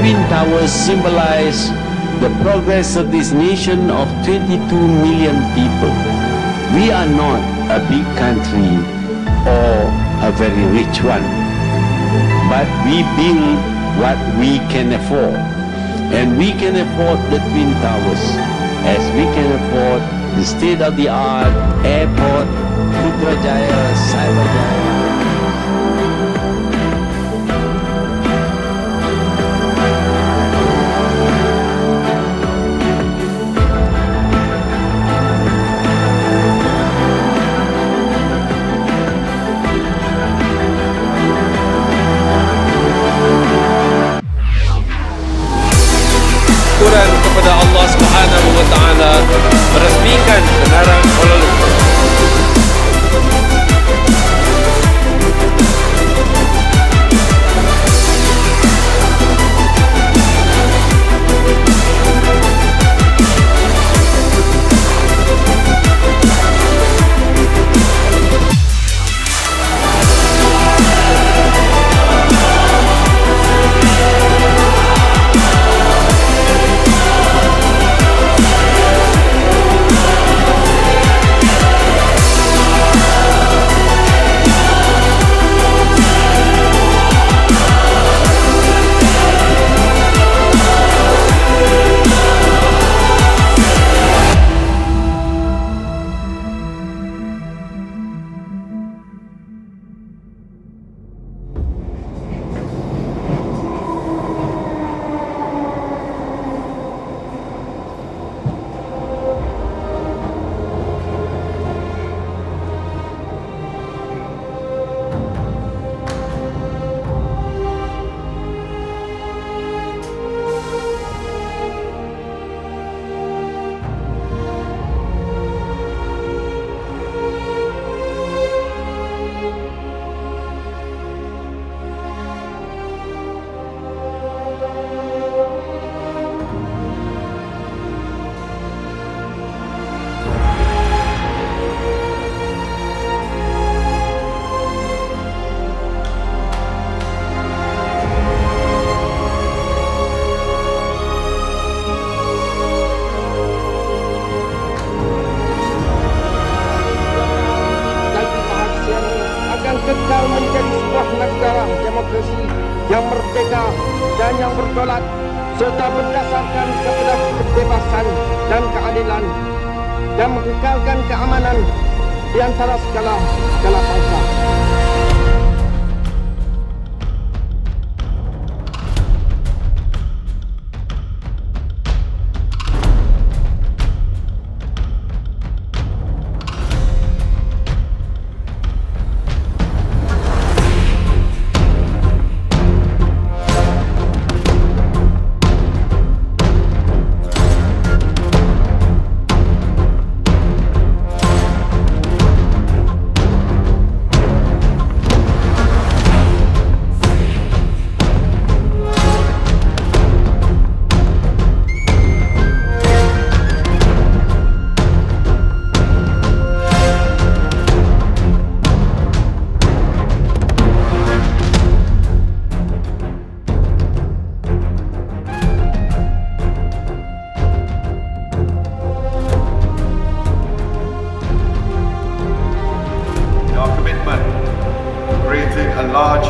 Twin Towers symbolize the progress of this nation of 22 million people. We are not a big country or a very rich one, but we build what we can afford. And we can afford the Twin Towers, as we can afford the state-of-the-art airport, Putrajaya, Cyberjaya. Syukuran kepada Allah Subhanahu wa taala meresmikan Menara Kuala Lumpur. Kekal menjadi sebuah negara demokrasi yang merdeka dan yang berdaulat serta berdasarkan kepada kebebasan dan keadilan dan mengekalkan keamanan di antara segala bangsa. Creating a large